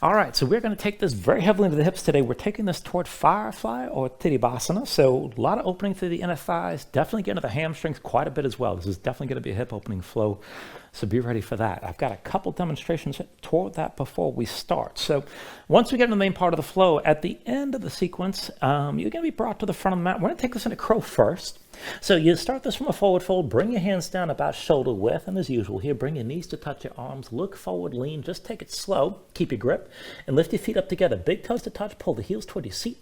All right, so we're going to take this very heavily into the hips today. We're taking this toward firefly or Tittibhasana. So a lot of opening through the inner thighs, definitely getting to the hamstrings quite a bit as well. This is definitely going to be a hip opening flow, so be ready for that. I've got a couple demonstrations toward that before we start. So once we get into the main part of the flow, at the end of the sequence, you're going to be brought to the front of the mat. We're going to take this into crow first. So you start this from a forward fold, bring your hands down about shoulder width, and as usual here, bring your knees to touch your arms, look forward, lean, just take it slow, keep your grip, and lift your feet up together. Big toes to touch, pull the heels toward your seat.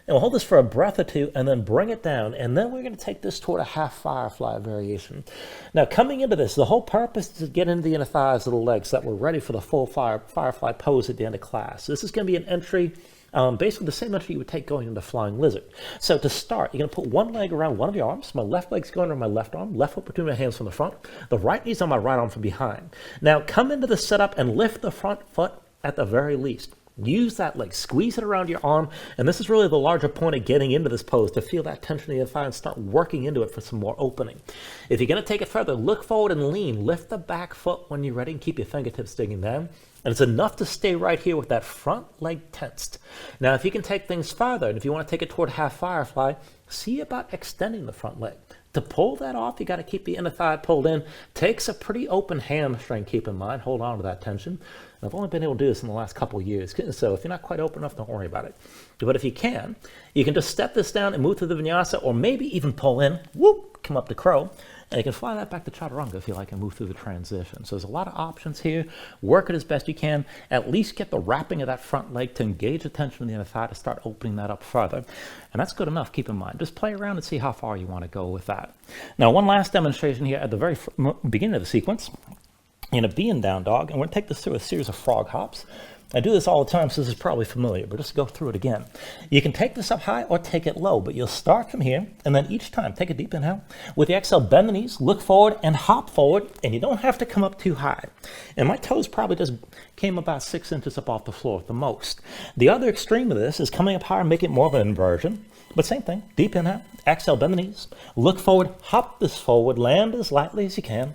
And we'll hold this for a breath or two and then bring it down. And then we're going to take this toward a half firefly variation. Now, coming into this, the whole purpose is to get into the inner thighs of the legs so that we're ready for the full firefly pose at the end of class. So this is going to be an entry, basically the same entry you would take going into flying lizard. So to start, you're going to put one leg around one of your arms. My left leg's going around my left arm, left foot between my hands from the front. The right knee's on my right arm from behind. Now, come into the setup and lift the front foot at the very least. Use that leg, squeeze it around your arm, and this is really the larger point of getting into this pose, to feel that tension in your thigh and start working into it for some more opening. If you're going to take it further, look forward and lean. Lift the back foot when you're ready and keep your fingertips digging down. And it's enough to stay right here with that front leg tensed. Now, if you can take things farther, and if you want to take it toward half firefly, see about extending the front leg. To pull that off, you got to keep the inner thigh pulled in. Takes a pretty open hamstring, keep in mind. Hold on to that tension. I've only been able to do this in the last couple of years, so if you're not quite open enough, don't worry about it. But if you can just step this down and move through the vinyasa, or maybe even pull in, whoop, come up to crow, and you can fly that back to chaturanga if you like and move through the transition. So there's a lot of options here. Work it as best you can. At least get the wrapping of that front leg to engage the tension in the inner thigh to start opening that up further. And that's good enough, keep in mind. Just play around and see how far you want to go with that. Now, one last demonstration here at the very beginning of the sequence. In a being down dog, and we're going to take this through a series of frog hops. I do this all the time, so this is probably familiar, but just go through it again. You can take this up high or take it low, but you'll start from here, and then each time, take a deep inhale. With the exhale, bend the knees, look forward, and hop forward, and you don't have to come up too high. And my toes probably just came about 6 inches up off the floor at the most. The other extreme of this is coming up higher, make it more of an inversion. But same thing, deep inhale, exhale, bend the knees, look forward, hop this forward, land as lightly as you can.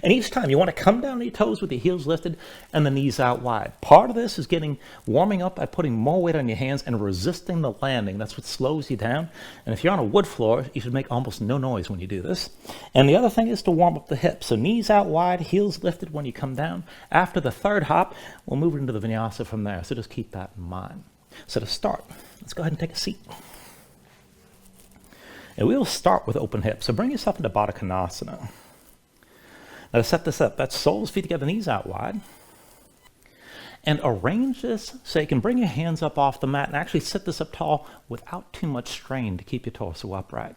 And each time you want to come down to your toes with your heels lifted and the knees out wide. Part of this is warming up by putting more weight on your hands and resisting the landing. That's what slows you down. And if you're on a wood floor, you should make almost no noise when you do this. And the other thing is to warm up the hips. So knees out wide, heels lifted when you come down. After the third hop, we'll move into the vinyasa from there. So just keep that in mind. So to start, let's go ahead and take a seat. And we will start with open hips. So bring yourself into Baddha Konasana. Now to set this up, that's soles, feet together, knees out wide. And arrange this so you can bring your hands up off the mat and actually sit this up tall without too much strain to keep your torso upright.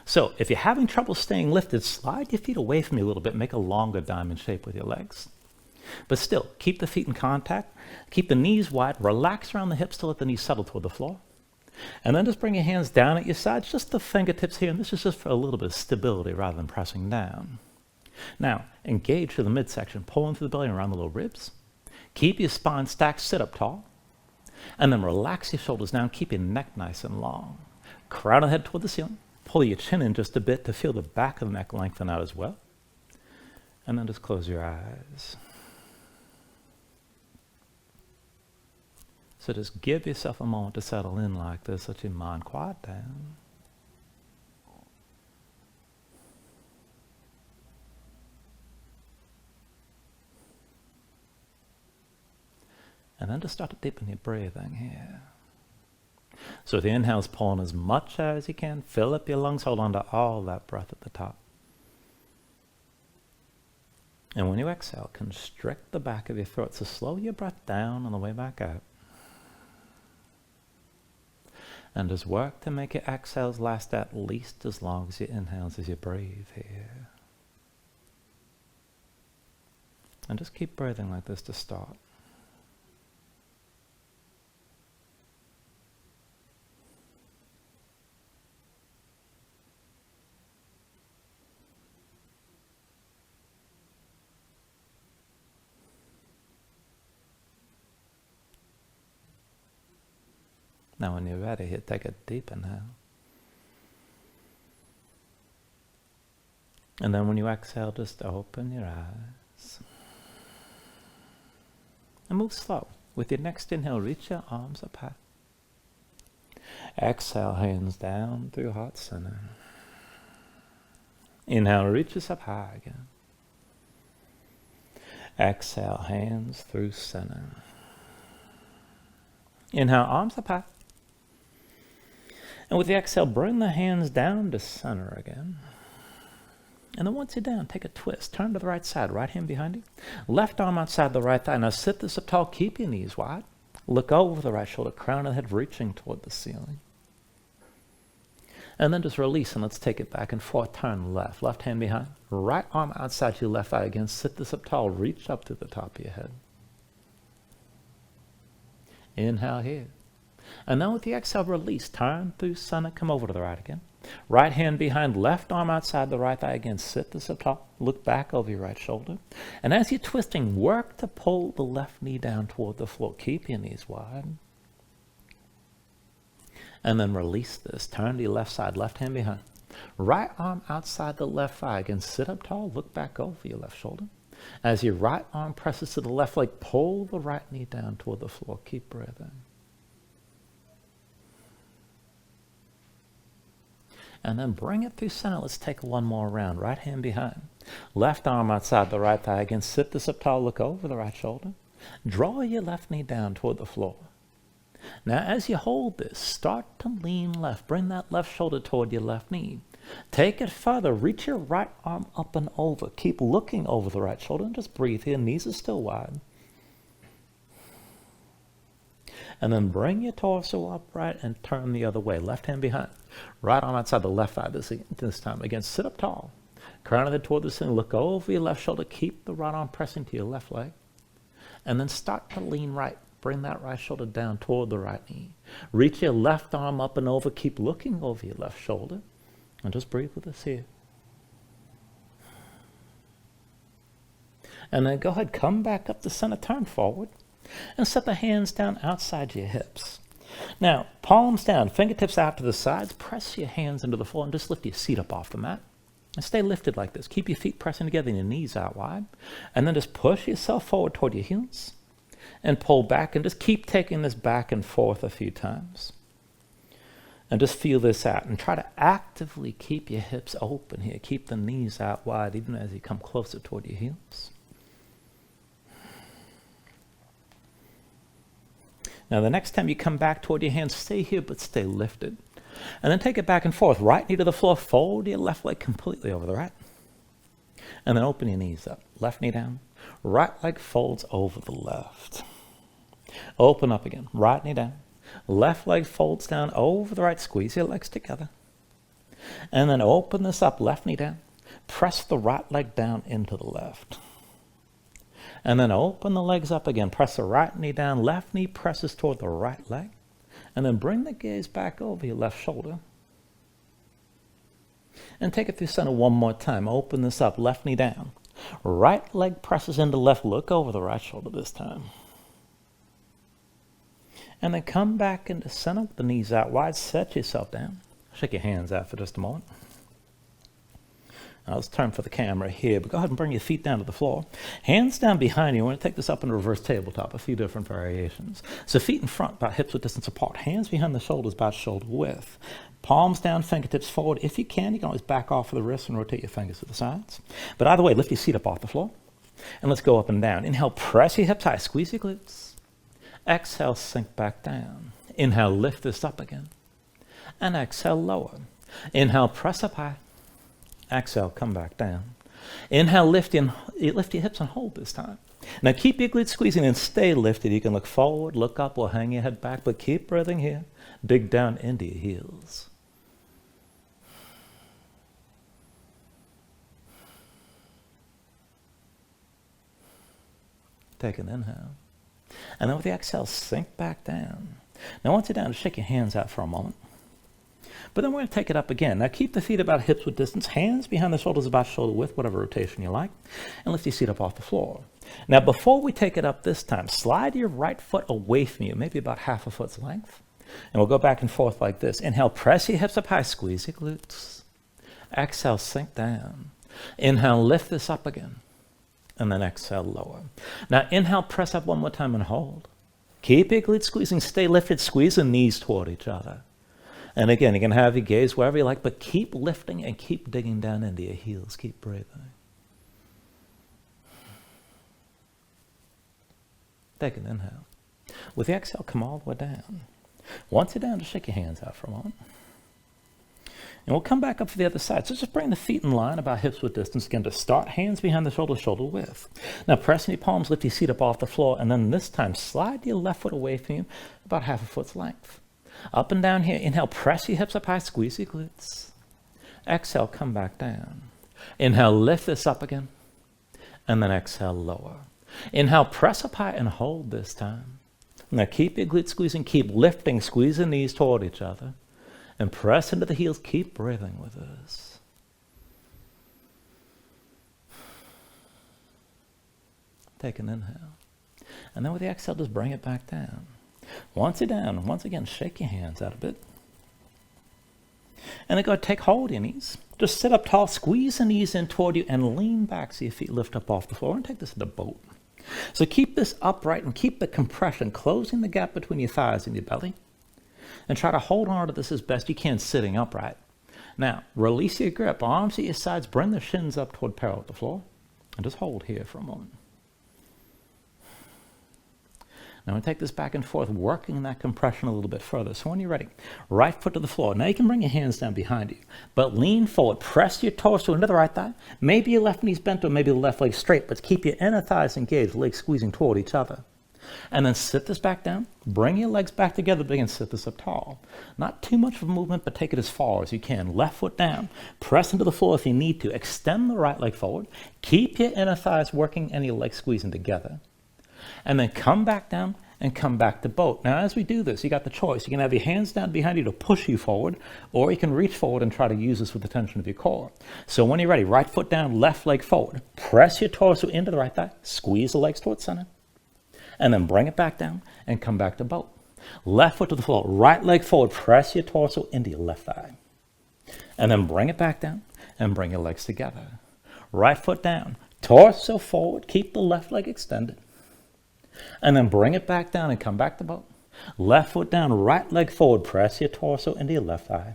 So if you're having trouble staying lifted, slide your feet away from you a little bit, make a longer diamond shape with your legs. But still, keep the feet in contact, keep the knees wide, relax around the hips to let the knees settle toward the floor. And then just bring your hands down at your sides, just the fingertips here, and this is just for a little bit of stability rather than pressing down. Now, engage through the midsection, pulling through the belly and around the low ribs. Keep your spine stacked, sit up tall. And then relax your shoulders down, keep your neck nice and long. Crown the head toward the ceiling. Pull your chin in just a bit to feel the back of the neck lengthen out as well. And then just close your eyes. So just give yourself a moment to settle in like this, let your mind quiet down. And then just start to deepen your breathing here. So with the inhales, pull in as much as you can. Fill up your lungs, hold on to all that breath at the top. And when you exhale, constrict the back of your throat. So slow your breath down on the way back out. And just work to make your exhales last at least as long as your inhales as you breathe here. And just keep breathing like this to start. Now when you're ready, here, take a deep inhale. And then when you exhale, just open your eyes. And move slow. With your next inhale, reach your arms up high. Exhale, hands down through heart center. Inhale, reach us up high again. Exhale, hands through center. Inhale, arms up high. And with the exhale, bring the hands down to center again. And then once you're down, take a twist. Turn to the right side, right hand behind you. Left arm outside the right thigh. Now sit this up tall, keep your knees wide. Look over the right shoulder, crown of the head reaching toward the ceiling. And then just release, and let's take it back and forth. Turn left, left hand behind. Right arm outside your left thigh again. Sit this up tall, reach up to the top of your head. Inhale here. And then with the exhale, release. Turn through center, come over to the right again. Right hand behind, left arm outside the right thigh again. Sit this up top, look back over your right shoulder. And as you're twisting, work to pull the left knee down toward the floor. Keep your knees wide. And then release this. Turn to your left side, left hand behind. Right arm outside the left thigh again. Sit up tall, look back over your left shoulder. As your right arm presses to the left leg, pull the right knee down toward the floor. Keep breathing. And then bring it through center. Let's take one more round. Right hand behind. Left arm outside the right thigh again. Sit this up tall, look over the right shoulder. Draw your left knee down toward the floor. Now as you hold this, start to lean left. Bring that left shoulder toward your left knee. Take it further. Reach your right arm up and over. Keep looking over the right shoulder and just breathe here. Knees are still wide. And then bring your torso upright and turn the other way. Left hand behind. Right arm outside the left thigh this time. Again, sit up tall. Crown of the head toward the ceiling. Look over your left shoulder. Keep the right arm pressing to your left leg. And then start to lean right. Bring that right shoulder down toward the right knee. Reach your left arm up and over. Keep looking over your left shoulder. And just breathe with us here. And then go ahead, come back up to center, turn forward. And set the hands down outside your hips. Now, palms down, fingertips out to the sides. Press your hands into the floor and just lift your seat up off the mat. And stay lifted like this. Keep your feet pressing together and your knees out wide. And then just push yourself forward toward your heels. And pull back and just keep taking this back and forth a few times. And just feel this out. And try to actively keep your hips open here. Keep the knees out wide even as you come closer toward your heels. Now the next time you come back toward your hands, stay here but stay lifted. And then take it back and forth. Right knee to the floor, fold your left leg completely over the right. And then open your knees up. Left knee down. Right leg folds over the left. Open up again. Right knee down. Left leg folds down over the right. Squeeze your legs together. And then open this up. Left knee down. Press the right leg down into the left. And then open the legs up again. Press the right knee down. Left knee presses toward the right leg. And then bring the gaze back over your left shoulder. And take it through center one more time. Open this up. Left knee down. Right leg presses into left. Look over the right shoulder this time. And then come back into center with the knees out wide. Set yourself down. Shake your hands out for just a moment. Now let's turn for the camera here, but go ahead and bring your feet down to the floor. Hands down behind you. I want to take this up in a reverse tabletop, a few different variations. So feet in front, about hips width distance apart. Hands behind the shoulders, about shoulder width. Palms down, fingertips forward. If you can always back off of the wrists and rotate your fingers to the sides. But either way, lift your seat up off the floor. And let's go up and down. Inhale, press your hips high, squeeze your glutes. Exhale, sink back down. Inhale, lift this up again. And exhale, lower. Inhale, press up high. Exhale, come back down. Inhale, lift your hips and hold this time. Now keep your glutes squeezing and stay lifted. You can look forward, look up, or hang your head back, but keep breathing here. Dig down into your heels. Take an inhale. And then with the exhale, sink back down. Now once you're down, shake your hands out for a moment. But then we're going to take it up again. Now keep the feet about hips width distance, hands behind the shoulders about shoulder width, whatever rotation you like, and lift your seat up off the floor. Now before we take it up this time, slide your right foot away from you, maybe about half a foot's length. And we'll go back and forth like this. Inhale, press your hips up high, squeeze your glutes. Exhale, sink down. Inhale, lift this up again. And then exhale, lower. Now inhale, press up one more time and hold. Keep your glutes squeezing, stay lifted, squeeze the knees toward each other. And again, you can have your gaze wherever you like, but keep lifting and keep digging down into your heels. Keep breathing. Take an inhale. With the exhale, come all the way down. Once you're down, just shake your hands out for a moment. And we'll come back up for the other side. So just bring the feet in line about hips width distance. Again, to start, hands behind the shoulder, shoulder width. Now pressing your palms, lift your seat up off the floor, and then this time slide your left foot away from you about half a foot's length. Up and down here. Inhale, press your hips up high, squeeze your glutes. Exhale, come back down. Inhale, lift this up again. And then exhale, lower. Inhale, press up high and hold this time. Now keep your glutes squeezing, keep lifting, squeeze the knees toward each other. And press into the heels. Keep breathing with us. Take an inhale. And then with the exhale, just bring it back down. Once you're down, once again, shake your hands out a bit. And then go take hold of your knees. Just sit up tall, squeeze the knees in toward you, and lean back so your feet lift up off the floor. And take this to the boat. So keep this upright and keep the compression, closing the gap between your thighs and your belly. And try to hold on to this as best you can sitting upright. Now, release your grip, arms at your sides, bring the shins up toward parallel with the floor, and just hold here for a moment. Now, I'm going to take this back and forth, working that compression a little bit further. So when you're ready, right foot to the floor. Now you can bring your hands down behind you, but lean forward, press your torso into the right thigh. Maybe your left knee's bent or maybe the left leg straight, but keep your inner thighs engaged, legs squeezing toward each other. And then sit this back down, bring your legs back together, but again, sit this up tall. Not too much of a movement, but take it as far as you can. Left foot down, press into the floor if you need to. Extend the right leg forward. Keep your inner thighs working and your legs squeezing together. And then come back down and come back to boat. Now, as we do this, you got the choice. You can have your hands down behind you to push you forward, or you can reach forward and try to use this with the tension of your core. So when you're ready, right foot down, left leg forward. Press your torso into the right thigh. Squeeze the legs towards center. And then bring it back down and come back to boat. Left foot to the floor, right leg forward, press your torso into your left thigh. And then bring it back down and bring your legs together. Right foot down, torso forward, keep the left leg extended. And then bring it back down and come back to boat. Left foot down, right leg forward, press your torso into your left thigh.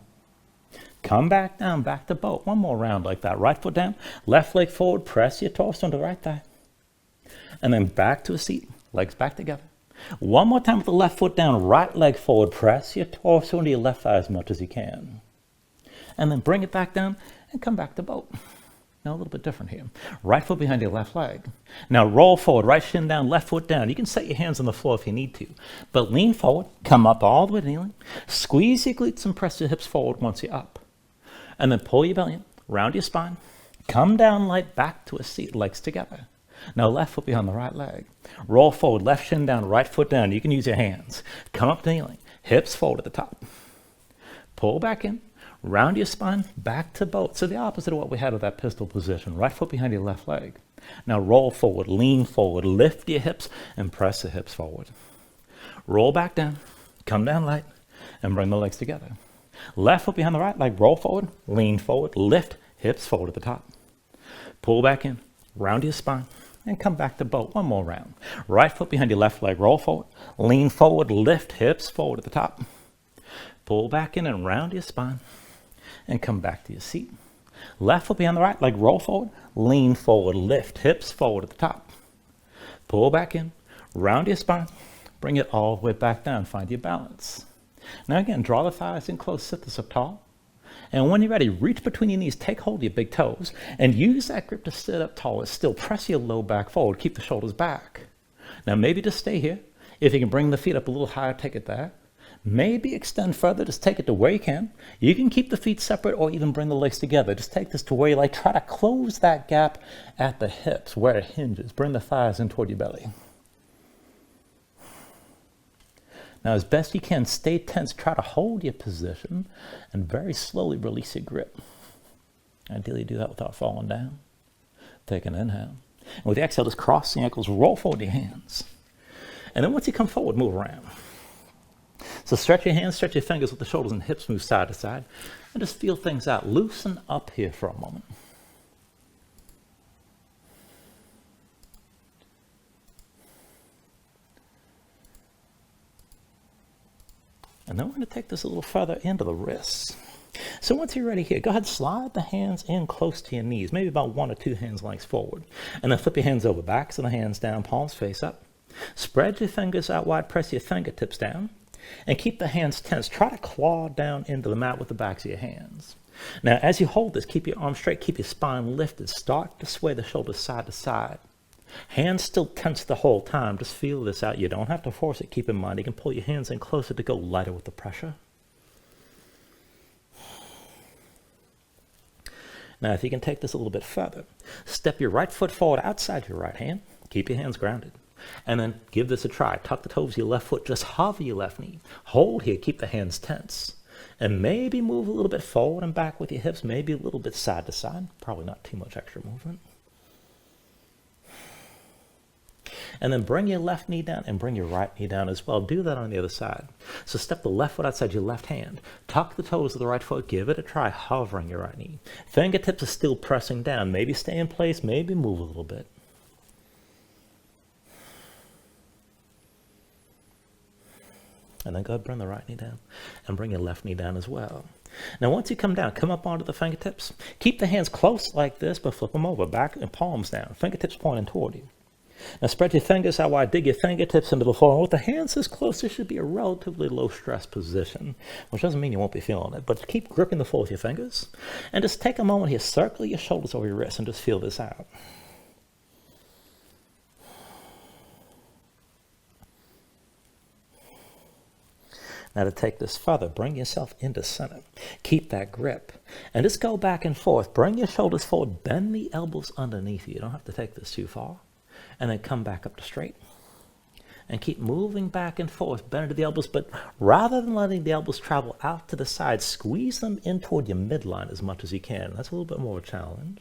Come back down, back to boat. One more round like that. Right foot down, left leg forward, press your torso into the right thigh. And then back to a seat. Legs back together. One more time with the left foot down, right leg forward. Press your torso into your left thigh as much as you can. And then bring it back down and come back to boat. Now a little bit different here. Right foot behind your left leg. Now roll forward, right shin down, left foot down. You can set your hands on the floor if you need to. But lean forward, come up all the way to kneeling. Squeeze your glutes and press your hips forward once you're up. And then pull your belly in, round your spine. Come down light, back to a seat, legs together. Now left foot behind the right leg. Roll forward, left shin down, right foot down. You can use your hands. Come up to kneeling, hips forward at the top. Pull back in, round your spine, back to boat. So the opposite of what we had with that pistol position. Right foot behind your left leg. Now roll forward, lean forward, lift your hips and press the hips forward. Roll back down, come down light and bring the legs together. Left foot behind the right leg, roll forward, lean forward, lift, hips forward at the top. Pull back in, round your spine. And come back to boat. One more round. Right foot behind your left leg. Roll forward. Lean forward. Lift hips forward at the top. Pull back in and round your spine. And come back to your seat. Left foot behind the right leg. Roll forward. Lean forward. Lift hips forward at the top. Pull back in. Round your spine. Bring it all the way back down. Find your balance. Now again, draw the thighs in close. Sit this up tall. And when you're ready, reach between your knees, take hold of your big toes, and use that grip to sit up tall. Still press your low back forward. Keep the shoulders back. Now maybe just stay here. If you can bring the feet up a little higher, take it there. Maybe extend further. Just take it to where you can. You can keep the feet separate or even bring the legs together. Just take this to where you like. Try to close that gap at the hips where it hinges. Bring the thighs in toward your belly. Now, as best you can, stay tense. Try to hold your position and very slowly release your grip. Ideally, do that without falling down. Take an inhale. And with the exhale, just cross the ankles, roll forward your hands. And then once you come forward, move around. So stretch your hands, stretch your fingers with the shoulders and hips move side to side. And just feel things out. Loosen up here for a moment. And then we're going to take this a little further into the wrists. So once you're ready here, go ahead and slide the hands in close to your knees, maybe about 1 or 2 hands lengths forward. And then flip your hands over, backs of the hands down, palms face up. Spread your fingers out wide, press your fingertips down, and keep the hands tense. Try to claw down into the mat with the backs of your hands. Now, as you hold this, keep your arms straight, keep your spine lifted. Start to sway the shoulders side to side. Hands still tense the whole time. Just feel this out. You don't have to force it. Keep in mind, you can pull your hands in closer to go lighter with the pressure. Now, if you can take this a little bit further, step your right foot forward outside your right hand. Keep your hands grounded. And then give this a try. Tuck the toes of your left foot. Just hover your left knee. Hold here. Keep the hands tense. And maybe move a little bit forward and back with your hips. Maybe a little bit side to side. Probably not too much extra movement. And then bring your left knee down and bring your right knee down as well. Do that on the other side. So step the left foot outside your left hand. Tuck the toes of the right foot. Give it a try, hovering your right knee. Fingertips are still pressing down. Maybe stay in place. Maybe move a little bit. And then go ahead and bring the right knee down and bring your left knee down as well. Now, once you come down, come up onto the fingertips. Keep the hands close like this, but flip them over, back and palms down. Fingertips pointing toward you. Now, spread your fingers out wide. Dig your fingertips into the floor. With the hands this close, this should be a relatively low-stress position, which doesn't mean you won't be feeling it. But keep gripping the floor with your fingers. And just take a moment here. Circle your shoulders over your wrists and just feel this out. Now to take this further, bring yourself into center. Keep that grip. And just go back and forth. Bring your shoulders forward. Bend the elbows underneath you. You don't have to take this too far. And then come back up to straight. And keep moving back and forth. Bend to the elbows. But rather than letting the elbows travel out to the side, squeeze them in toward your midline as much as you can. That's a little bit more of a challenge.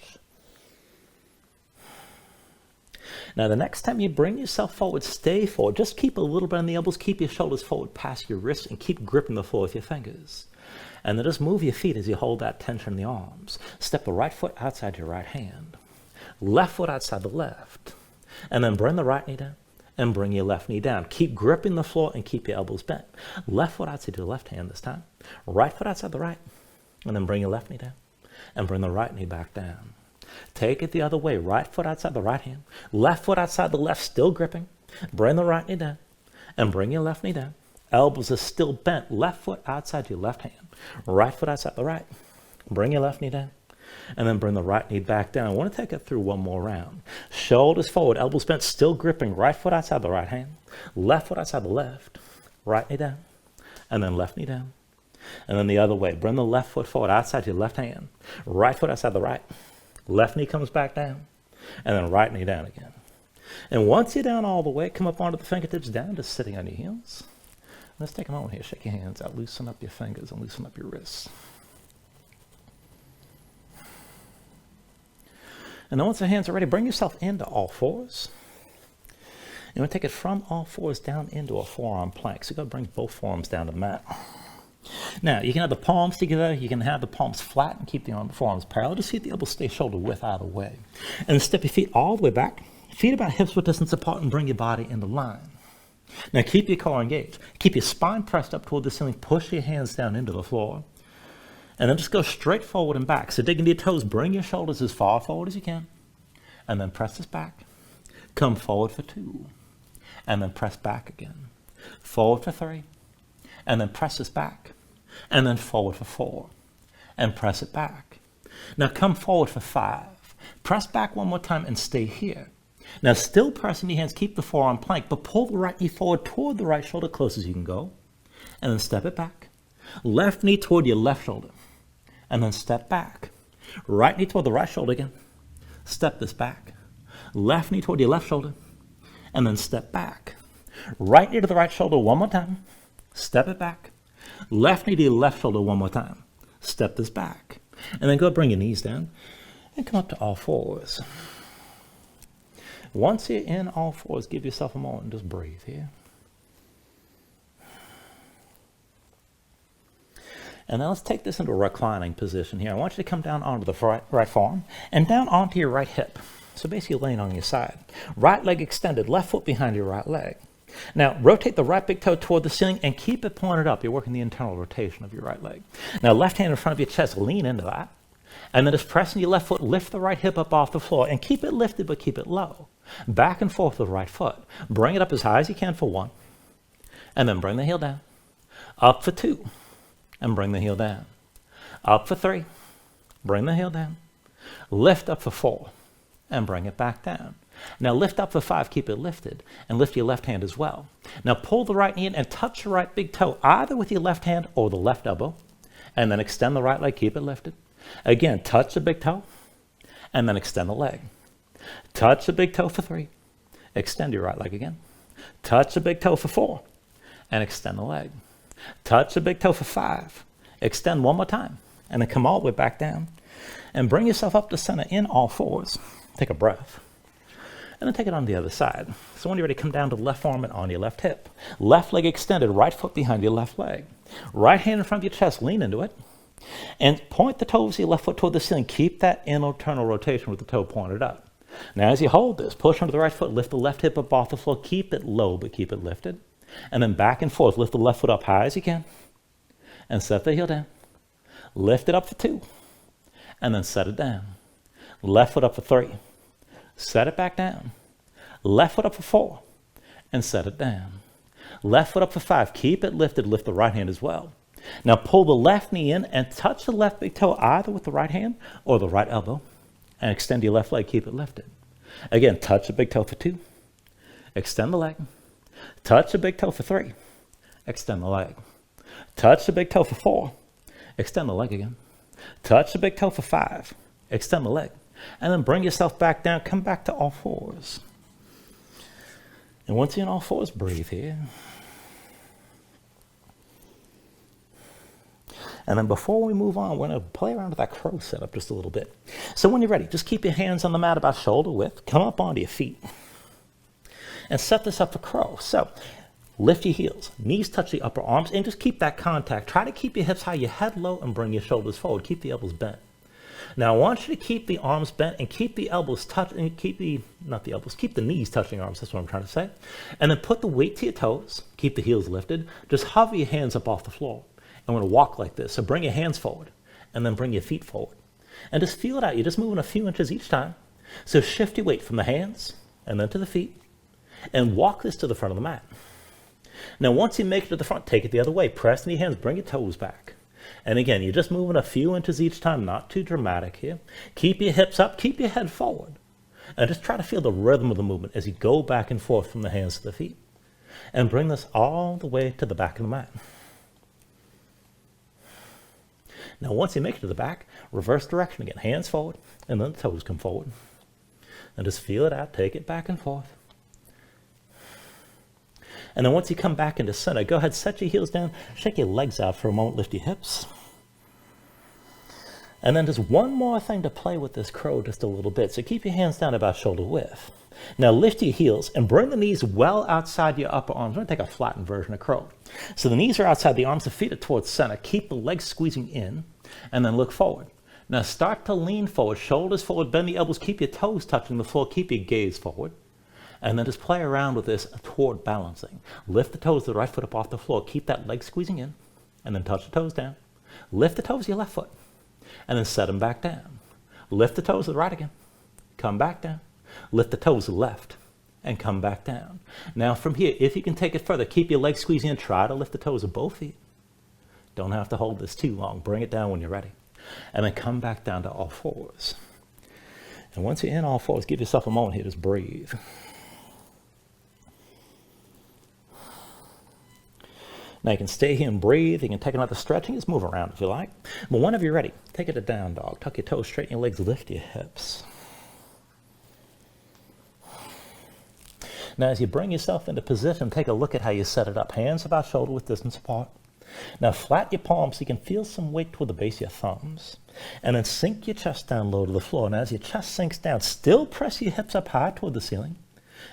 Now, the next time you bring yourself forward, stay forward. Just keep a little bit on the elbows. Keep your shoulders forward past your wrists and keep gripping the floor with your fingers. And then just move your feet as you hold that tension in the arms. Step the right foot outside your right hand. Left foot outside the left. And then bring the right knee down and bring your left knee down. Keep gripping the floor and keep your elbows bent. Left foot outside your left hand this time. Right foot outside the right. And then bring your left knee down and bring the right knee back down. Take it the other way. Right foot outside the right hand. Left foot outside the left, still gripping. Bring the right knee down and bring your left knee down. Elbows are still bent. Left foot outside your left hand. Right foot outside the right. Bring your left knee down and then bring the right knee back down. I want to take it through one more round. Shoulders forward, elbows bent, still gripping. Right foot outside the right hand. Left foot outside the left. Right knee down and then left knee down. And then the other way. Bring the left foot forward outside your left hand. Right foot outside the right. Left knee comes back down, and then right knee down again. And once you're down all the way, come up onto the fingertips down, just sitting on your heels. Let's take a moment here. Shake your hands out. Loosen up your fingers and loosen up your wrists. And then once the hands are ready, bring yourself into all fours. You want to take it from all fours down into a forearm plank. So you've got to bring both forearms down to the mat. Now, you can have the palms together, you can have the palms flat and keep the forearms parallel. Just see if the elbows stay shoulder width out of the way. And step your feet all the way back, feet about hips width distance apart, and bring your body into line. Now, keep your core engaged. Keep your spine pressed up toward the ceiling. Push your hands down into the floor. And then just go straight forward and back. So dig into your toes. Bring your shoulders as far forward as you can. And then press this back. Come forward for 2. And then press back again. Forward for 3. And then press this back. And then forward for 4. And press it back. Now come forward for 5. Press back one more time and stay here. Now still pressing your hands, keep the forearm plank, but pull the right knee forward toward the right shoulder, close as you can go. And then step it back. Left knee toward your left shoulder. And then step back. Right knee toward the right shoulder again. Step this back. Left knee toward your left shoulder. And then step back. Right knee to the right shoulder one more time. Step it back. Left knee to your left shoulder one more time. Step this back. And then go bring your knees down and come up to all fours. Once you're in all fours, give yourself a moment and just breathe here. And now let's take this into a reclining position here. I want you to come down onto the right forearm and down onto your right hip. So basically laying on your side. Right leg extended, left foot behind your right leg. Now, rotate the right big toe toward the ceiling and keep it pointed up. You're working the internal rotation of your right leg. Now, left hand in front of your chest, lean into that. And then just pressing your left foot, lift the right hip up off the floor and keep it lifted, but keep it low. Back and forth with the right foot. Bring it up as high as you can for 1. And then bring the heel down. Up for 2. And bring the heel down. Up for 3. Bring the heel down. Lift up for 4. And bring it back down. Now lift up for 5, keep it lifted, and lift your left hand as well. Now pull the right knee in and touch your right big toe, either with your left hand or the left elbow, and then extend the right leg, keep it lifted. Again, touch the big toe, and then extend the leg. Touch the big toe for 3, extend your right leg again. Touch the big toe for 4, and extend the leg. Touch the big toe for 5, extend one more time, and then come all the way back down, and bring yourself up to center in all fours. Take a breath. And then take it on the other side. So when you're ready, come down to the left arm and on your left hip. Left leg extended, right foot behind your left leg. Right hand in front of your chest, lean into it. And point the toes of your left foot toward the ceiling. Keep that internal rotation with the toe pointed up. Now as you hold this, push onto the right foot, lift the left hip up off the floor. Keep it low, but keep it lifted. And then back and forth, lift the left foot up high as you can. And set the heel down. Lift it up for 2. And then set it down. Left foot up for 3. Set it back down. Left foot up for 4. And set it down. Left foot up for 5. Keep it lifted. Lift the right hand as well. Now pull the left knee in and touch the left big toe either with the right hand or the right elbow. And extend your left leg. Keep it lifted. Again, touch the big toe for 2. Extend the leg. Touch the big toe for 3. Extend the leg. Touch the big toe for 4. Extend the leg again. Touch the big toe for 5. Extend the leg. And then bring yourself back down. Come back to all fours. And once you're in all fours, breathe here. And then before we move on, we're going to play around with that crow setup just a little bit. So when you're ready, just keep your hands on the mat about shoulder width. Come up onto your feet. And set this up for crow. So lift your heels. Knees touch the upper arms. And just keep that contact. Try to keep your hips high, your head low, and bring your shoulders forward. Keep the elbows bent. Now I want you to keep the arms bent and keep the elbows touching, keep the knees touching arms, that's what I'm trying to say. And then put the weight to your toes, keep the heels lifted, just hover your hands up off the floor. And we're gonna walk like this, so bring your hands forward and then bring your feet forward. And just feel it out, you're just moving a few inches each time. So shift your weight from the hands and then to the feet and walk this to the front of the mat. Now once you make it to the front, take it the other way, press in your hands, bring your toes back. And again, you're just moving a few inches each time, not too dramatic here. Keep your hips up, keep your head forward. And just try to feel the rhythm of the movement as you go back and forth from the hands to the feet. And bring this all the way to the back of the mat. Now once you make it to the back, reverse direction again. Hands forward, and then the toes come forward. And just feel it out, take it back and forth. And then once you come back into center, go ahead, set your heels down, shake your legs out for a moment, lift your hips. And then just one more thing to play with this crow just a little bit. So keep your hands down about shoulder width. Now lift your heels and bring the knees well outside your upper arms. We're going to take a flattened version of crow. So the knees are outside the arms, the feet are towards center. Keep the legs squeezing in and then look forward. Now start to lean forward, shoulders forward, bend the elbows, keep your toes touching the floor, keep your gaze forward. And then just play around with this toward balancing. Lift the toes of the right foot up off the floor. Keep that leg squeezing in. And then touch the toes down. Lift the toes of your left foot. And then set them back down. Lift the toes of the right again. Come back down. Lift the toes of the left. And come back down. Now from here, if you can take it further, keep your legs squeezing in. Try to lift the toes of both feet. Don't have to hold this too long. Bring it down when you're ready. And then come back down to all fours. And once you're in all fours, give yourself a moment here. Just breathe. Now you can stay here and breathe. You can take another stretch and just move around if you like. But whenever you're ready, take it to down dog. Tuck your toes, straighten your legs, lift your hips. Now as you bring yourself into position, take a look at how you set it up. Hands about shoulder width distance apart. Now flat your palms so you can feel some weight toward the base of your thumbs. And then sink your chest down low to the floor. Now as your chest sinks down, still press your hips up high toward the ceiling.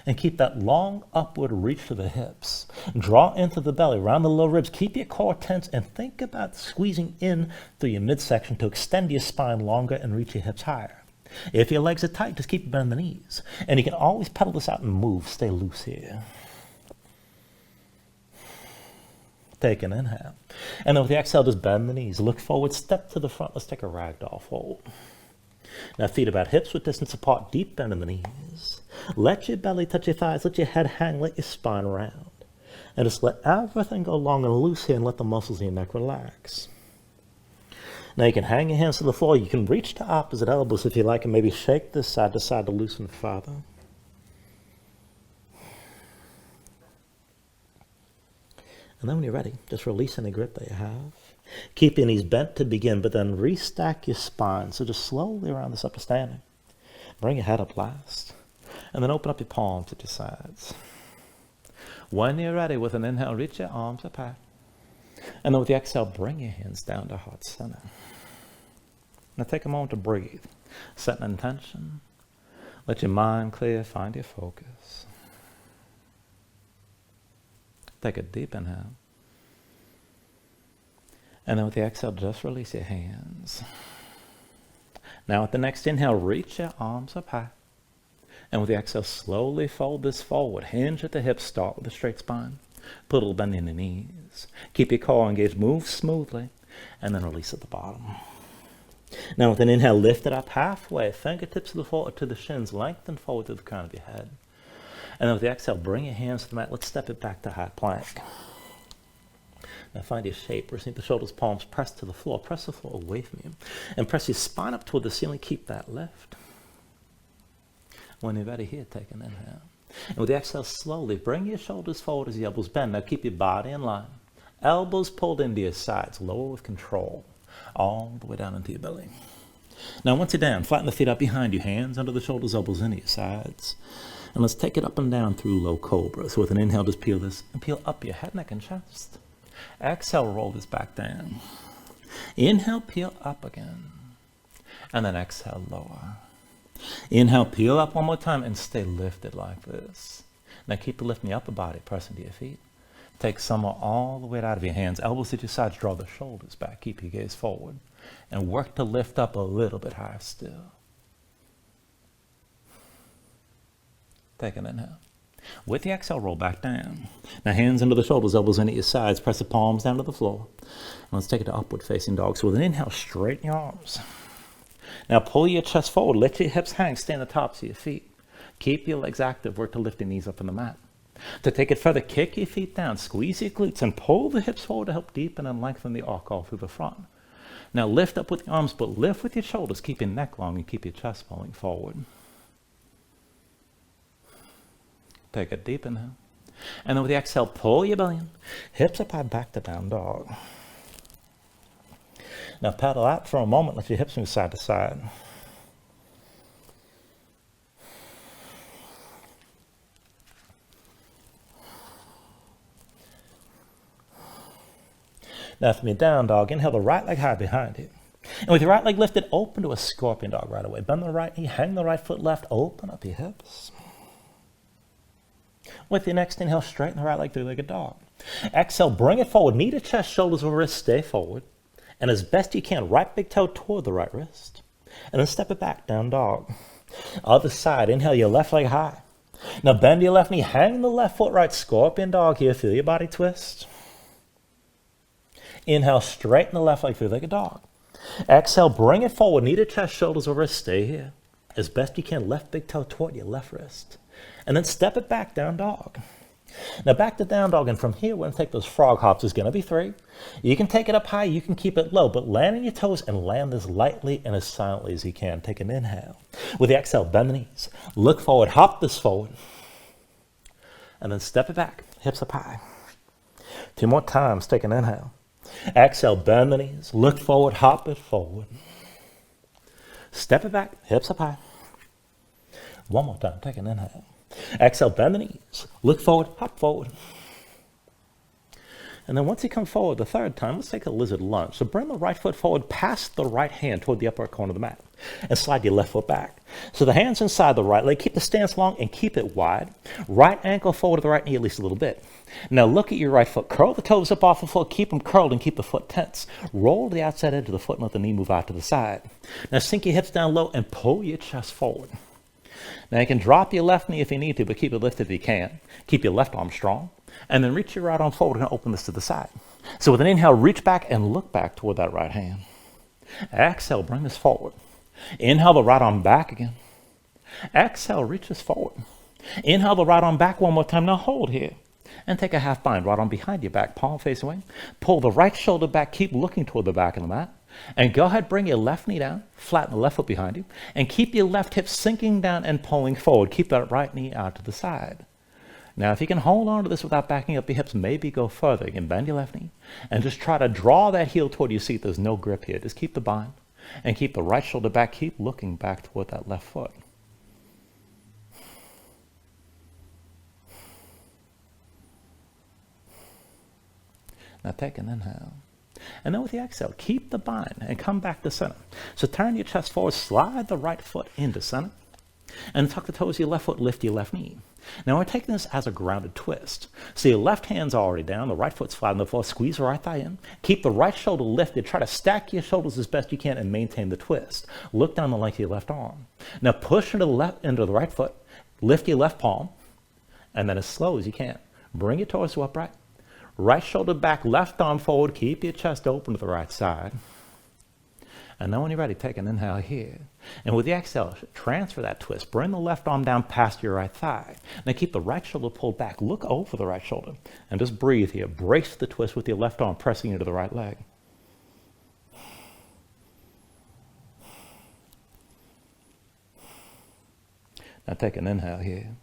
And keep that long upward reach to the hips. Draw into the belly, around the low ribs. Keep your core tense and think about squeezing in through your midsection to extend your spine longer and reach your hips higher. If your legs are tight, just keep bending the knees. And you can always pedal this out and move. Stay loose here. Take an inhale. And then with the exhale, just bend the knees. Look forward, step to the front. Let's take a ragdoll fold. Now feet about hips with distance apart, deep bend in the knees. Let your belly touch your thighs, let your head hang, let your spine round. And just let everything go long and loose here and let the muscles in your neck relax. Now you can hang your hands to the floor. You can reach to opposite elbows if you like and maybe shake this side to side to loosen further. And then when you're ready, just release any grip that you have. Keep your knees bent to begin, but then restack your spine. So just slowly around this up to standing. Bring your head up last. And then open up your palms at your sides. When you're ready, with an inhale, reach your arms up high. And then with the exhale, bring your hands down to heart center. Now take a moment to breathe. Set an intention. Let your mind clear, find your focus. Take a deep inhale. And then with the exhale, just release your hands. Now with the next inhale, reach your arms up high. And with the exhale, slowly fold this forward. Hinge at the hips, start with a straight spine. Put a little bend in the knees. Keep your core engaged, move smoothly, and then release at the bottom. Now with an inhale, lift it up halfway. Fingertips to the floor, to the shins, lengthen forward to the crown of your head. And then with the exhale, bring your hands to the mat. Let's step it back to high plank. Now find your shape. Receive the shoulders, palms, press to the floor. Press the floor away from you. And press your spine up toward the ceiling. Keep that lift. When you're ready here, take an inhale. And with the exhale, slowly bring your shoulders forward as the elbows bend. Now keep your body in line. Elbows pulled into your sides. Lower with control. All the way down into your belly. Now once you're down, flatten the feet up behind you. Hands under the shoulders, elbows into your sides. And let's take it up and down through low cobra. So with an inhale, just peel this and peel up your head, neck, and chest. Exhale, roll this back down. Inhale, peel up again. And then exhale, lower. Inhale, peel up one more time and stay lifted like this. Now keep the lift in the upper body, press into your feet. Take some or all the weight out of your hands. Elbows at your sides, draw the shoulders back. Keep your gaze forward. And work to lift up a little bit higher still. Take an inhale. With the exhale, roll back down. Now hands under the shoulders, elbows into your sides. Press the palms down to the floor. And let's take it to upward facing dog. So with an inhale, straighten your arms. Now pull your chest forward. Let your hips hang. Stay on the tops of your feet. Keep your legs active. Work to lift your knees up on the mat. To take it further, kick your feet down. Squeeze your glutes and pull the hips forward to help deepen and lengthen the arc all through the front. Now lift up with your arms, but lift with your shoulders. Keep your neck long and keep your chest pulling forward. Take a deep inhale. And then with the exhale, pull your belly in. Hips up high, back to down dog. Now paddle out for a moment. Let your hips move side to side. Now from your down dog, inhale the right leg high behind you. And with your right leg lifted, open to a scorpion dog right away. Bend the right knee, hang the right foot left, open up your hips. With your next inhale, straighten the right leg, three-legged dog. Exhale, bring it forward. Knee to chest, shoulders over wrist, stay forward. And as best you can, right big toe toward the right wrist. And then step it back, down dog. Other side, inhale your left leg high. Now bend your left knee, hang the left foot right, scorpion dog here. Feel your body twist. Inhale, straighten the left leg, three-legged dog. Exhale, bring it forward. Knee to chest, shoulders over wrist, stay here. As best you can, left big toe toward your left wrist. And then step it back, down dog. Now back to down dog, and from here we're going to take those frog hops. There's going to be 3. You can take it up high, you can keep it low, but land on your toes and land as lightly and as silently as you can. Take an inhale. With the exhale, bend the knees. Look forward, hop this forward. And then step it back, hips up high. 2 more times, take an inhale. Exhale, bend the knees. Look forward, hop it forward. Step it back, hips up high. 1 more time, take an inhale. Exhale, bend the knees. Look forward, hop forward. And then once you come forward the 3rd time, let's take a lizard lunge. So bring the right foot forward past the right hand toward the upper corner of the mat. And slide your left foot back. So the hand's inside the right leg. Keep the stance long and keep it wide. Right ankle forward to the right knee at least a little bit. Now look at your right foot. Curl the toes up off the floor. Keep them curled and keep the foot tense. Roll to the outside edge of the foot and let the knee move out to the side. Now sink your hips down low and pull your chest forward. Now you can drop your left knee if you need to, but keep it lifted if you can. Keep your left arm strong. And then reach your right arm forward and open this to the side. So with an inhale, reach back and look back toward that right hand. Exhale, bring this forward. Inhale the right arm back again. Exhale, reach this forward. Inhale the right arm back one more time. Now hold here. And take a half bind. Right arm behind your back, palm face away. Pull the right shoulder back. Keep looking toward the back of the mat. And go ahead, bring your left knee down. Flatten the left foot behind you. And keep your left hip sinking down and pulling forward. Keep that right knee out to the side. Now, if you can hold on to this without backing up your hips, maybe go further. You can bend your left knee and just try to draw that heel toward your seat. There's no grip here. Just keep the bind and keep the right shoulder back. Keep looking back toward that left foot. Now take an inhale. And then with the exhale, keep the bind and come back to center. So turn your chest forward, slide the right foot into center, and tuck the toes of your left foot, lift your left knee. Now we're taking this as a grounded twist. So your left hand's already down, the right foot's flat on the floor, squeeze the right thigh in, keep the right shoulder lifted, try to stack your shoulders as best you can and maintain the twist. Look down the length of your left arm. Now push into the right foot, lift your left palm, and then as slow as you can, bring your torso upright. Right shoulder back, left arm forward, keep your chest open to the right side. And then when you're ready, take an inhale here. And with the exhale, transfer that twist. Bring the left arm down past your right thigh. Now keep the right shoulder pulled back. Look over the right shoulder. And just breathe here. Brace the twist with your left arm pressing into the right leg. Now take an inhale here.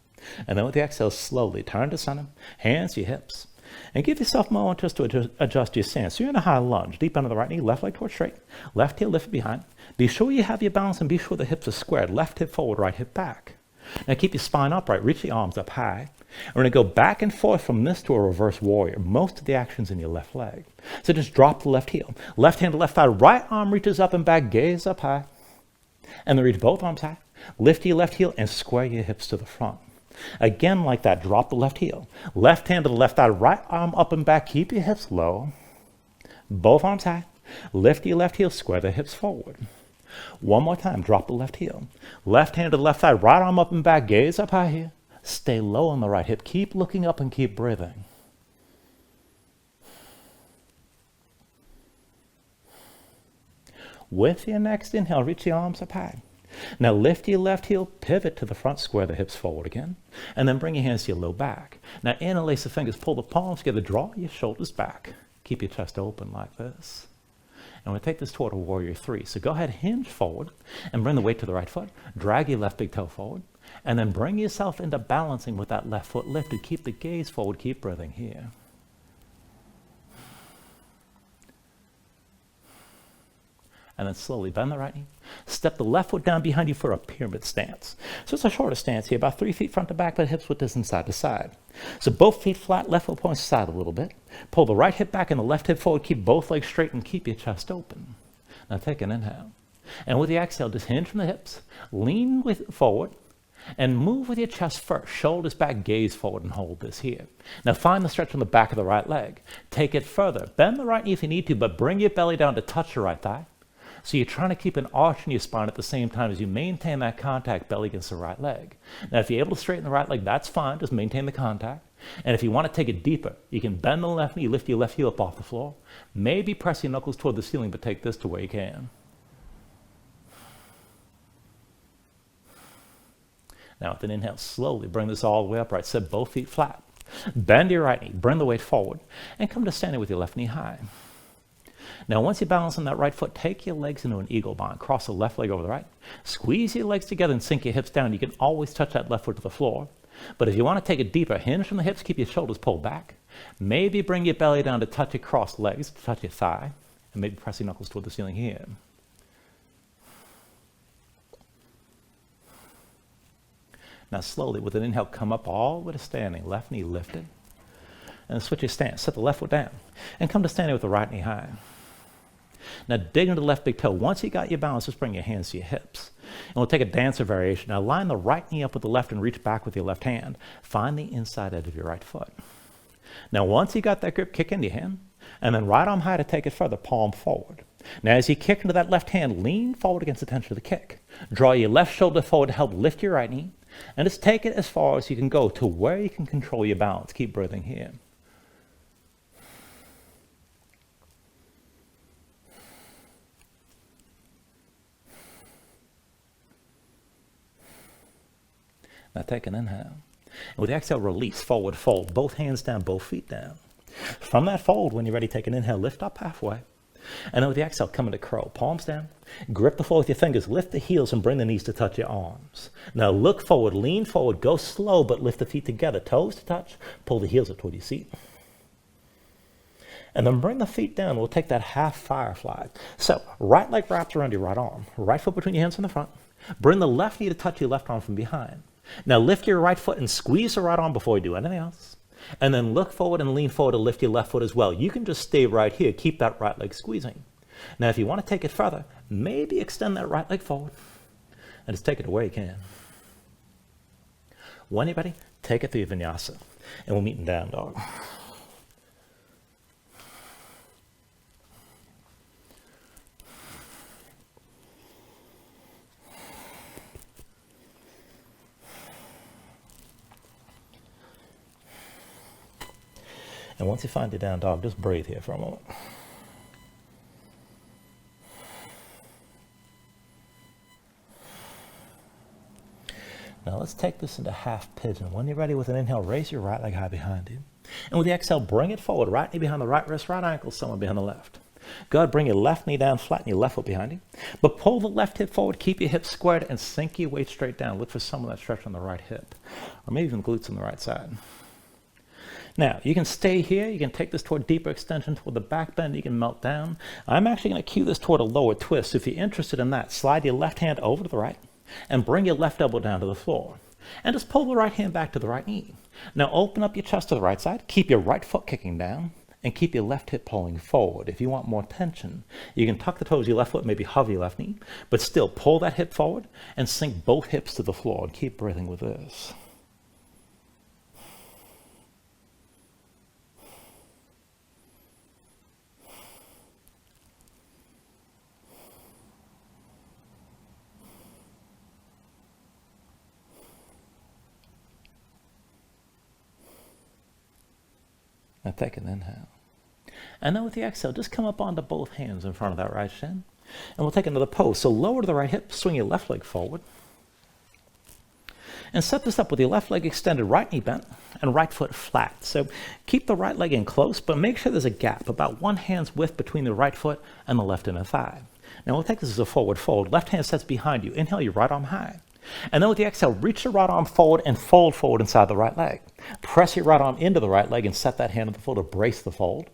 And then with the exhale, slowly turn to center. Hands to your hips. And give yourself a moment just to adjust your stance. So you're in a high lunge, deep under the right knee, left leg towards straight, left heel lifted behind. Be sure you have your balance and be sure the hips are squared. Left hip forward, right hip back. Now keep your spine upright, reach the arms up high. We're going to go back and forth from this to a reverse warrior. Most of the action's in your left leg. So just drop the left heel. Left hand to left thigh, right arm reaches up and back, gaze up high. And then reach both arms high. Lift your left heel and square your hips to the front. Again, like that, drop the left heel. Left hand to the left thigh, right arm up and back. Keep your hips low. Both arms high. Lift your left heel, square the hips forward. One more time, drop the left heel. Left hand to the left thigh, right arm up and back. Gaze up high here. Stay low on the right hip. Keep looking up and keep breathing. With your next inhale, reach the arms up high. Now lift your left heel, pivot to the front, square the hips forward again, and then bring your hands to your low back. Now interlace the fingers, pull the palms together, draw your shoulders back. Keep your chest open like this. And we'll take this toward a warrior three. So go ahead, hinge forward, and bring the weight to the right foot. Drag your left big toe forward, and then bring yourself into balancing with that left foot lifted. Keep the gaze forward, keep breathing here. And then slowly bend the right knee. Step the left foot down behind you for a pyramid stance. So it's a shorter stance here, about 3 feet front to back, but hips width distance side to side. So both feet flat, left foot points aside a little bit. Pull the right hip back and the left hip forward. Keep both legs straight and keep your chest open. Now take an inhale. And with the exhale, just hinge from the hips. Lean forward and move with your chest first. Shoulders back, gaze forward and hold this here. Now find the stretch on the back of the right leg. Take it further. Bend the right knee if you need to, but bring your belly down to touch your right thigh. So you're trying to keep an arch in your spine at the same time as you maintain that contact belly against the right leg. Now, if you're able to straighten the right leg, that's fine. Just maintain the contact. And if you want to take it deeper, you can bend the left knee, lift your left heel up off the floor. Maybe press your knuckles toward the ceiling, but take this to where you can. Now, with an inhale, slowly bring this all the way upright. Set both feet flat. Bend your right knee, bring the weight forward, and come to standing with your left knee high. Now, once you balance on that right foot, take your legs into an eagle bind. Cross the left leg over the right. Squeeze your legs together and sink your hips down. You can always touch that left foot to the floor. But if you want to take it deeper, hinge from the hips, keep your shoulders pulled back. Maybe bring your belly down to touch your crossed legs, to touch your thigh, and maybe press your knuckles toward the ceiling here. Now, slowly, with an inhale, come up all the way to standing. Left knee lifted. And switch your stance. Set the left foot down. And come to standing with the right knee high. Now dig into the left big toe. Once you got your balance, just bring your hands to your hips. And we'll take a dancer variation. Now line the right knee up with the left and reach back with your left hand. Find the inside edge of your right foot. Now once you got that grip, kick into your hand. And then right arm high to take it further, palm forward. Now as you kick into that left hand, lean forward against the tension of the kick. Draw your left shoulder forward to help lift your right knee. And just take it as far as you can go to where you can control your balance. Keep breathing here. Now take an inhale. And with the exhale, release, forward fold. Both hands down, both feet down. From that fold, when you're ready, take an inhale, lift up halfway. And then with the exhale, come into crow. Palms down. Grip the floor with your fingers. Lift the heels and bring the knees to touch your arms. Now look forward, lean forward. Go slow, but lift the feet together. Toes to touch. Pull the heels up toward your seat. And then bring the feet down. We'll take that half firefly. So right leg wraps around your right arm. Right foot between your hands in the front. Bring the left knee to touch your left arm from behind. Now lift your right foot and squeeze the right arm before you do anything else. And then look forward and lean forward to lift your left foot as well. You can just stay right here. Keep that right leg squeezing. Now if you want to take it further, maybe extend that right leg forward. And just take it where you can. When you're ready, take it through your vinyasa. And we'll meet in down dog. And once you find your down dog, just breathe here for a moment. Now let's take this into half pigeon. When you're ready with an inhale, raise your right leg high behind you. And with the exhale, bring it forward. Right knee behind the right wrist, right ankle, somewhere behind the left. Go ahead, bring your left knee down, flatten your left foot behind you. But pull the left hip forward, keep your hips squared, and sink your weight straight down. Look for some of that stretch on the right hip. Or maybe even glutes on the right side. Now, you can stay here. You can take this toward deeper extension, toward the back bend. You can melt down. I'm actually going to cue this toward a lower twist. So if you're interested in that, slide your left hand over to the right and bring your left elbow down to the floor. And just pull the right hand back to the right knee. Now open up your chest to the right side. Keep your right foot kicking down and keep your left hip pulling forward. If you want more tension, you can tuck the toes of your left foot, maybe hover your left knee, but still pull that hip forward and sink both hips to the floor and keep breathing with this. Now take an inhale. And then with the exhale, just come up onto both hands in front of that right shin. And we'll take another pose. So lower to the right hip, swing your left leg forward. And set this up with your left leg extended, right knee bent, and right foot flat. So keep the right leg in close, but make sure there's a gap, about 1 hand's width between the right foot and the left inner thigh. Now we'll take this as a forward fold. Left hand sets behind you. Inhale your right arm high. And then with the exhale, reach the right arm forward and fold forward inside the right leg. Press your right arm into the right leg and set that hand on the floor to brace the fold.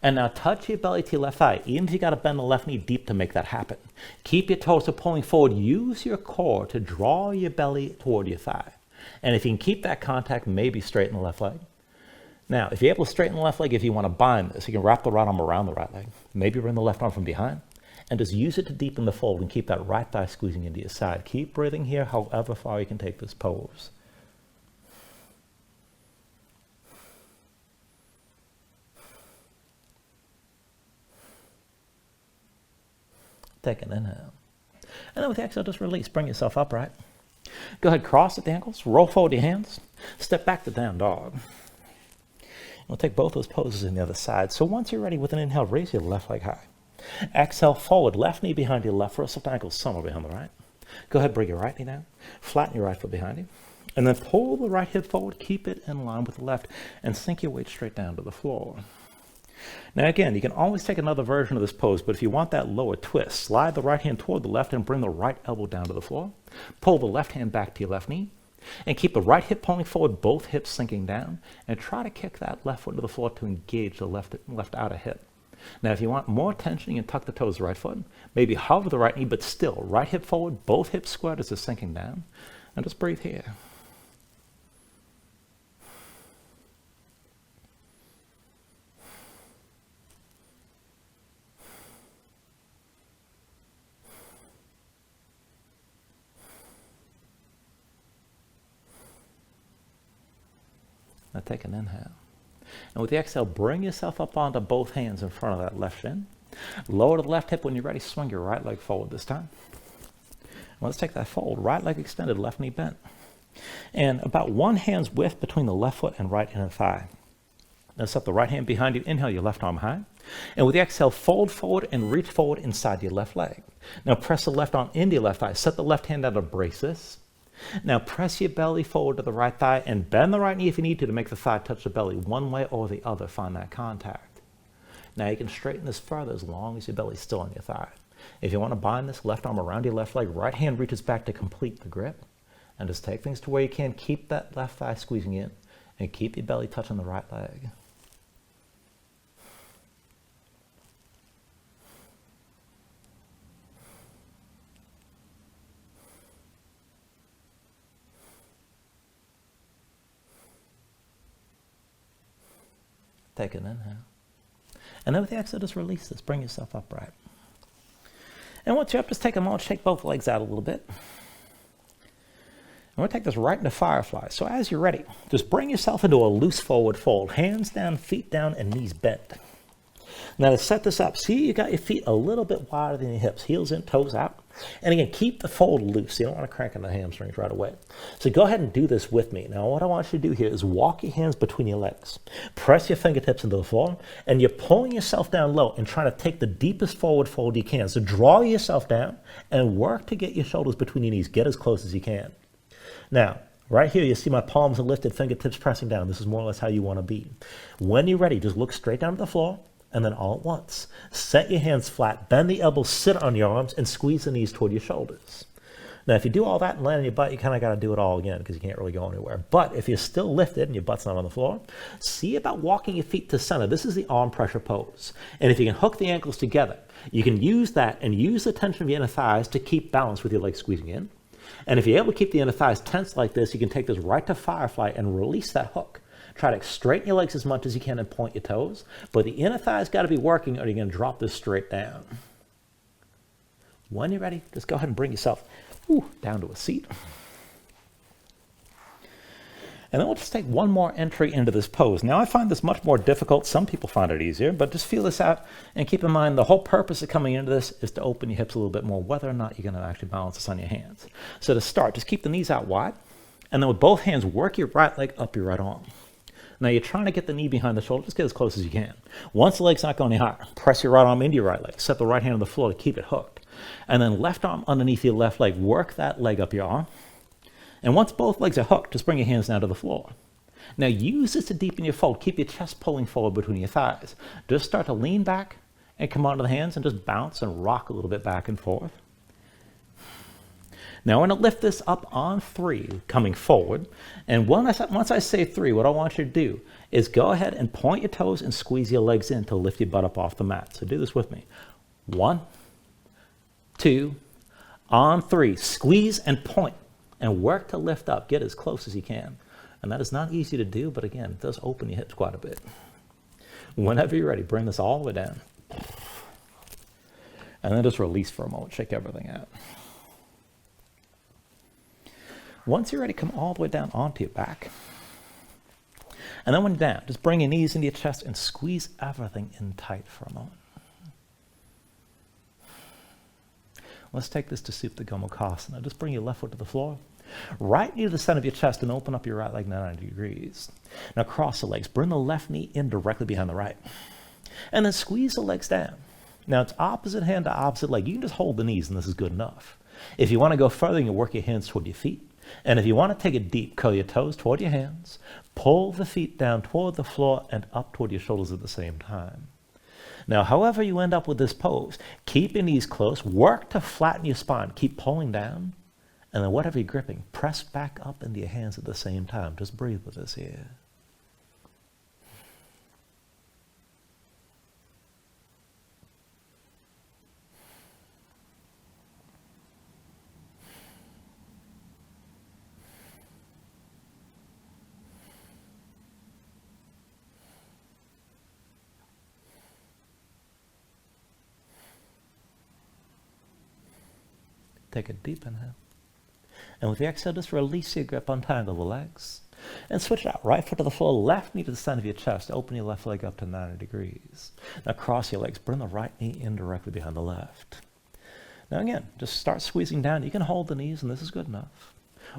And now touch your belly to your left thigh, even if you got to bend the left knee deep to make that happen. Keep your torso pulling forward. Use your core to draw your belly toward your thigh. And if you can keep that contact, maybe straighten the left leg. Now, if you're able to straighten the left leg, if you want to bind this, you can wrap the right arm around the right leg. Maybe bring the left arm from behind. And just use it to deepen the fold and keep that right thigh squeezing into your side. Keep breathing here however far you can take this pose. Take an inhale. And then with the exhale, just release. Bring yourself upright. Go ahead, cross at the ankles. Roll forward your hands. Step back to down dog. We'll take both those poses on the other side. So once you're ready with an inhale, raise your left leg high. Exhale forward, left knee behind your left wrist, left ankle somewhere behind the right. Go ahead, bring your right knee down, flatten your right foot behind you, and then pull the right hip forward, keep it in line with the left, and sink your weight straight down to the floor. Now again, you can always take another version of this pose, but if you want that lower twist, slide the right hand toward the left and bring the right elbow down to the floor. Pull the left hand back to your left knee, and keep the right hip pulling forward, both hips sinking down, and try to kick that left foot to the floor to engage the left outer hip. Now, if you want more tension, you can tuck the toes of the right foot, maybe hover the right knee, but still, right hip forward, both hips squared as they're sinking down, and just breathe here. Now take an inhale. And with the exhale, bring yourself up onto both hands in front of that left shin. Lower the left hip. When you're ready, swing your right leg forward this time. Let's take that fold. Right leg extended, left knee bent. And about 1 hand's width between the left foot and right inner thigh. Now set the right hand behind you. Inhale your left arm high. And with the exhale, fold forward and reach forward inside your left leg. Now press the left arm into your left thigh. Set the left hand down to brace this. Now press your belly forward to the right thigh and bend the right knee if you need to make the thigh touch the belly one way or the other. Find that contact. Now you can straighten this further as long as your belly's still on your thigh. If you want to bind this left arm around your left leg, right hand reaches back to complete the grip. And just take things to where you can. Keep that left thigh squeezing in and keep your belly touching the right leg. Take an inhale. And then with the exhale, just release this. Bring yourself upright. And once you're up, just take a moment, shake both legs out a little bit. And we'll take this right into firefly. So as you're ready, just bring yourself into a loose forward fold. Hands down, feet down, and knees bent. Now to set this up, see you got your feet a little bit wider than your hips. Heels in, toes out. And again, keep the fold loose. You don't want to crank in the hamstrings right away. So go ahead and do this with me. Now what I want you to do here is walk your hands between your legs. Press your fingertips into the floor. And you're pulling yourself down low and trying to take the deepest forward fold you can. So draw yourself down and work to get your shoulders between your knees. Get as close as you can. Now, right here, you see my palms are lifted, fingertips pressing down. This is more or less how you want to be. When you're ready, just look straight down at the floor, and then all at once, set your hands flat, bend the elbows, sit on your arms, and squeeze the knees toward your shoulders. Now, if you do all that and land on your butt, you kind of got to do it all again because you can't really go anywhere. But if you're still lifted and your butt's not on the floor, see about walking your feet to center. This is the arm pressure pose. And if you can hook the ankles together, you can use that and use the tension of your inner thighs to keep balance with your legs squeezing in. And if you're able to keep the inner thighs tense like this, you can take this right to firefly and release that hook. Try to straighten your legs as much as you can and point your toes. But the inner thigh's got to be working or you're going to drop this straight down. When you're ready, just go ahead and bring yourself down to a seat. And then we'll just take one more entry into this pose. Now I find this much more difficult. Some people find it easier, but just feel this out and keep in mind the whole purpose of coming into this is to open your hips a little bit more, whether or not you're going to actually balance this on your hands. So to start, just keep the knees out wide, and then with both hands, work your right leg up your right arm. Now you're trying to get the knee behind the shoulder, just get as close as you can. Once the leg's not going any higher, press your right arm into your right leg, set the right hand on the floor to keep it hooked. And then left arm underneath your left leg, work that leg up your arm. And once both legs are hooked, just bring your hands down to the floor. Now use this to deepen your fold. Keep your chest pulling forward between your thighs. Just start to lean back and come onto the hands and just bounce and rock a little bit back and forth. Now I'm going to lift this up on 3, coming forward. And once I say 3, what I want you to do is go ahead and point your toes and squeeze your legs in to lift your butt up off the mat. So do this with me. 1, 2, on 3. Squeeze and point. And work to lift up. Get as close as you can. And that is not easy to do, but again, it does open your hips quite a bit. Whenever you're ready, bring this all the way down. And then just release for a moment. Shake everything out. Once you're ready, come all the way down onto your back. And then when you're down, just bring your knees into your chest and squeeze everything in tight for a moment. Let's take this to Supta Gomukhasana. Just bring your left foot to the floor. Right knee to the center of your chest and open up your right leg 90 degrees. Now cross the legs. Bring the left knee in directly behind the right. And then squeeze the legs down. Now it's opposite hand to opposite leg. You can just hold the knees and this is good enough. If you want to go further, you can work your hands toward your feet. And if you want to take it deep, curl your toes toward your hands. Pull the feet down toward the floor and up toward your shoulders at the same time. Now, however you end up with this pose, keep your knees close, work to flatten your spine, keep pulling down, and then whatever you're gripping, press back up into your hands at the same time. Just breathe with us here. Take a deep inhale. And with the exhale, just release your grip, untangle the legs. And switch it out. Right foot to the floor, left knee to the center of your chest. Open your left leg up to 90 degrees. Now cross your legs. Bring the right knee in directly behind the left. Now again, just start squeezing down. You can hold the knees, and this is good enough.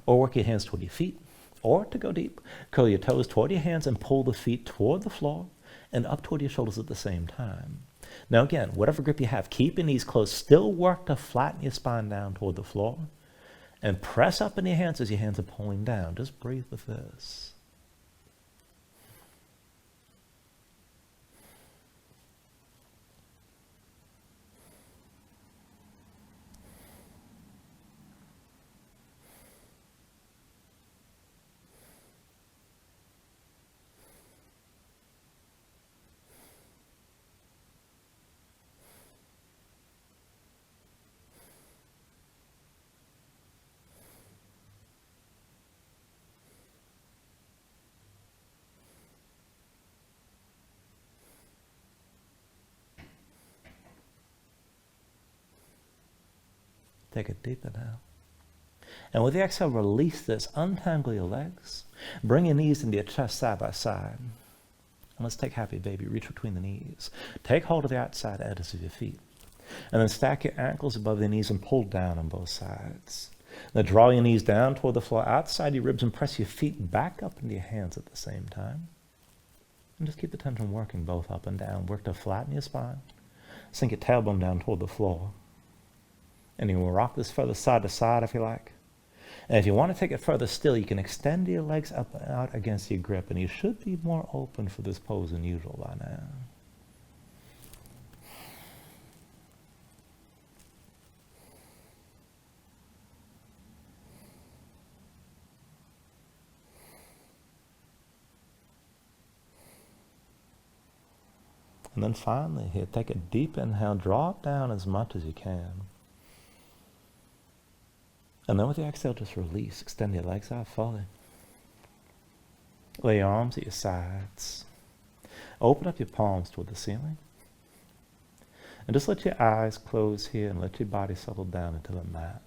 Or work your hands toward your feet. Or to go deep, curl your toes toward your hands and pull the feet toward the floor and up toward your shoulders at the same time. Now again, whatever grip you have, keep your knees closed. Still work to flatten your spine down toward the floor. And press up in your hands as your hands are pulling down. Just breathe with this. Take a deep inhale. And with the exhale, release this. Untangle your legs. Bring your knees into your chest side by side. And let's take happy baby. Reach between the knees. Take hold of the outside edges of your feet. And then stack your ankles above the knees and pull down on both sides. Now draw your knees down toward the floor outside your ribs and press your feet back up into your hands at the same time. And just keep the tension working both up and down. Work to flatten your spine. Sink your tailbone down toward the floor. And you will rock this further side to side if you like. And if you want to take it further still, you can extend your legs up and out against your grip. And you should be more open for this pose than usual by now. And then finally here, take a deep inhale, draw it down as much as you can. And then with the exhale, just release. Extend your legs out fully. Lay your arms at your sides. Open up your palms toward the ceiling. And just let your eyes close here and let your body settle down into the mat.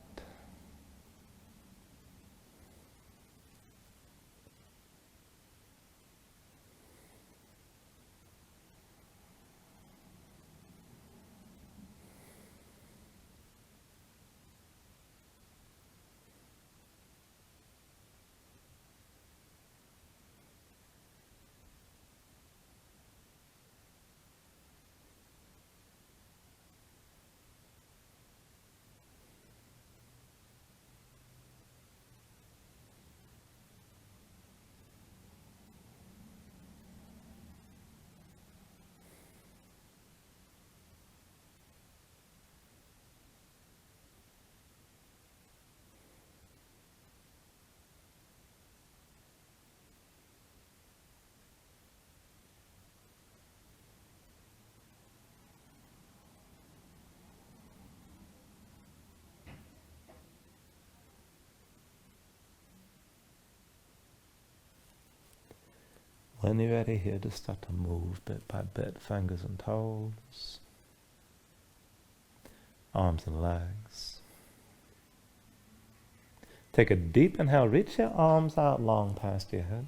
When you're ready here, just start to move bit by bit, fingers and toes, arms and legs. Take a deep inhale, reach your arms out long past your head.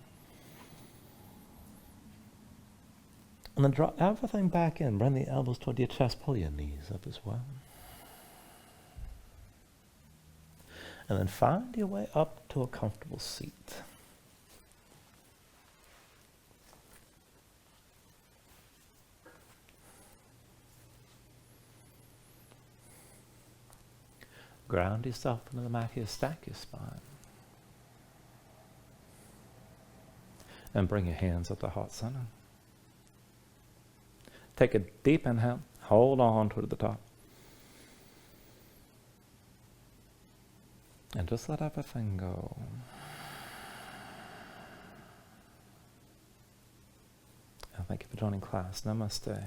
And then draw everything back in, bring the elbows toward your chest, pull your knees up as well. And then find your way up to a comfortable seat. Ground yourself into the mat here, stack your spine. And bring your hands up to heart center. Take a deep inhale, hold on toward the top. And just let everything go. And thank you for joining class. Namaste.